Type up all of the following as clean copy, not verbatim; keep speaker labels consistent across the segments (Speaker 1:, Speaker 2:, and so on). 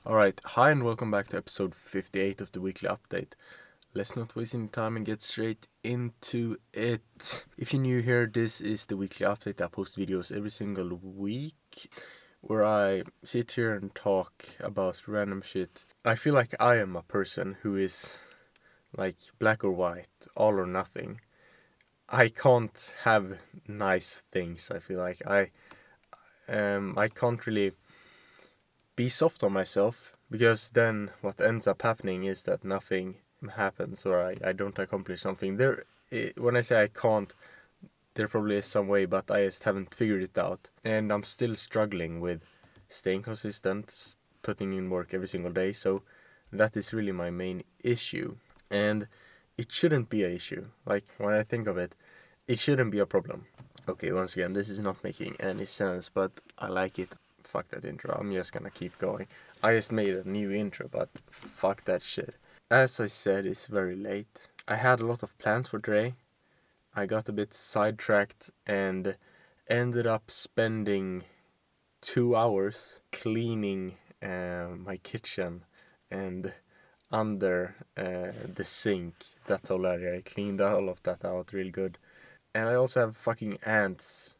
Speaker 1: Alright, hi and welcome back to episode 58 of the weekly update. Let's not waste any time and get straight into it. If you're new here, this is the weekly update. I post videos every single week where I sit here and talk about random shit. I feel like I am a person who is like black or white, all or nothing. I can't have nice things. I feel like I can't really be soft on myself, because then what ends up happening is that nothing happens, or I don't accomplish something. When I say I can't, there probably is some way, but I just haven't figured it out. And I'm still struggling with staying consistent, putting in work every single day. So that is really my main issue. And it shouldn't be an issue. Like, when I think of it, it shouldn't be a problem. Okay, once again, this is not making any sense, but I like it. Fuck that intro, I'm just gonna keep going. I just made a new intro, but fuck that shit. As I said, it's very late. I had a lot of plans for today. I got a bit sidetracked and ended up spending 2 hours cleaning my kitchen and under the sink. That whole area, I cleaned all of that out real good. And I also have fucking ants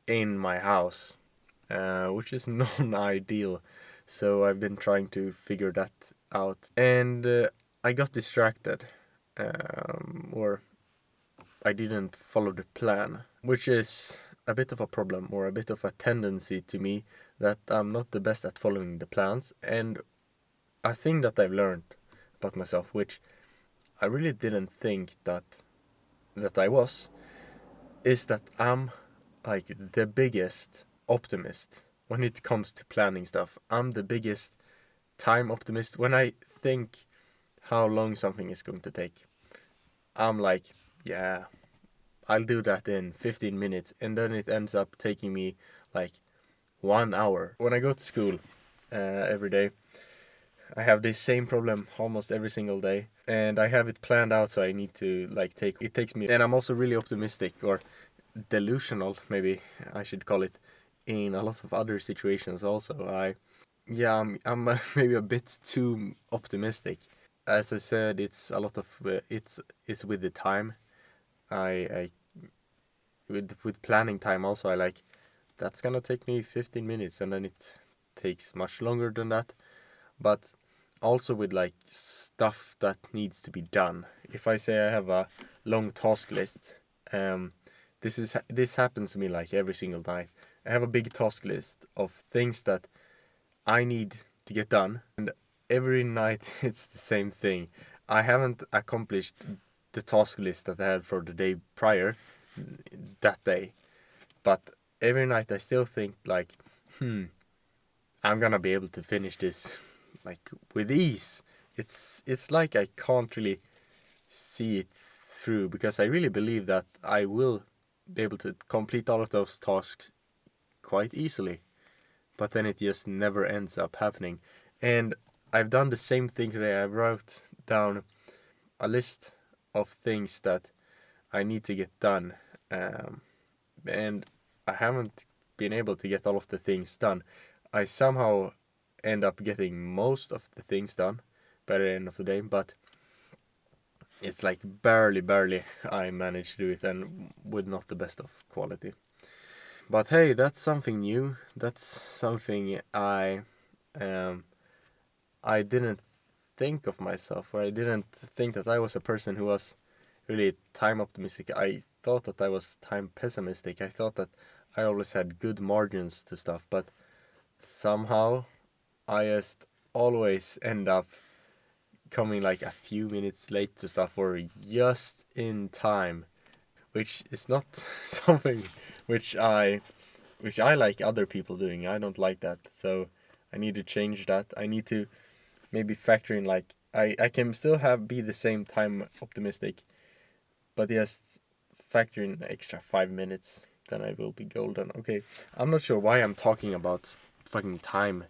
Speaker 1: in my house, which is non-ideal. So I've been trying to figure that out. And I got distracted, or I didn't follow the plan, which is a bit of a problem, or a bit of a tendency to me, that I'm not the best at following the plans. And a thing that I've learned about myself, which I really didn't think that I was, is that I'm like the biggest optimist when it comes to planning stuff. I'm the biggest time optimist. When I think how long something is going to take, I'm like, yeah, I'll do that in 15 minutes. And then it ends up taking me like 1 hour. When I go to school every day, I have this same problem almost every single day. And I have it planned out, so I need to it takes me. And I'm also really optimistic, or delusional, maybe I should call it, in a lot of other situations also. I'm maybe a bit too optimistic. As I said, it's a lot of it's with the time. I with planning time also. I like, that's gonna take me 15 minutes, and then it takes much longer than that. But also with like stuff that needs to be done. If I say I have a long task list, um, this happens to me like every single night. I have a big task list of things that I need to get done, and every night it's the same thing. I haven't accomplished the task list that I had for the day prior that day, but every night I still think like, I'm gonna be able to finish this like with ease. It's like I can't really see it through, because I really believe that I will be able to complete all of those tasks quite easily, but then it just never ends up happening. And I've done the same thing today. I wrote down a list of things that I need to get done, um, and I haven't been able to get all of the things done. I somehow end up getting most of the things done by the end of the day, but it's like barely I manage to do it, and with not the best of quality. But hey, that's something new. That's something um, I didn't think of myself, or I didn't think that I was a person who was really time optimistic. I thought that I was time pessimistic. I thought that I always had good margins to stuff, but somehow I just always end up coming like a few minutes late to stuff, or just in time, which is not something which I like other people doing. I don't like that. So I need to change that. I need to maybe factor in like, I can still be the same time optimistic, but just factor in extra 5 minutes, then I will be golden. Okay, I'm not sure why I'm talking about fucking time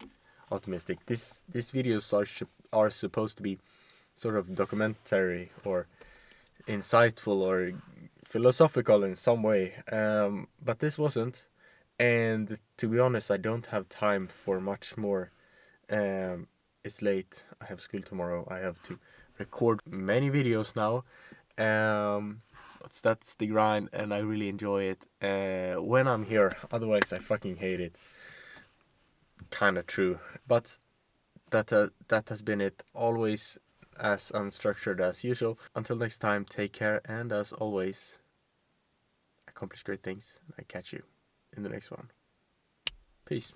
Speaker 1: optimistic. These videos are supposed to be sort of documentary, or insightful, or philosophical in some way, but this wasn't. And to be honest, I don't have time for much more It's late. I have school tomorrow. I have to record many videos now. But that's the grind, and I really enjoy it when I'm here. Otherwise, I fucking hate it. Kinda true. But that has been it. Always as unstructured as usual. Until next time, take care, and as always, accomplish great things. I catch you in the next one. Peace.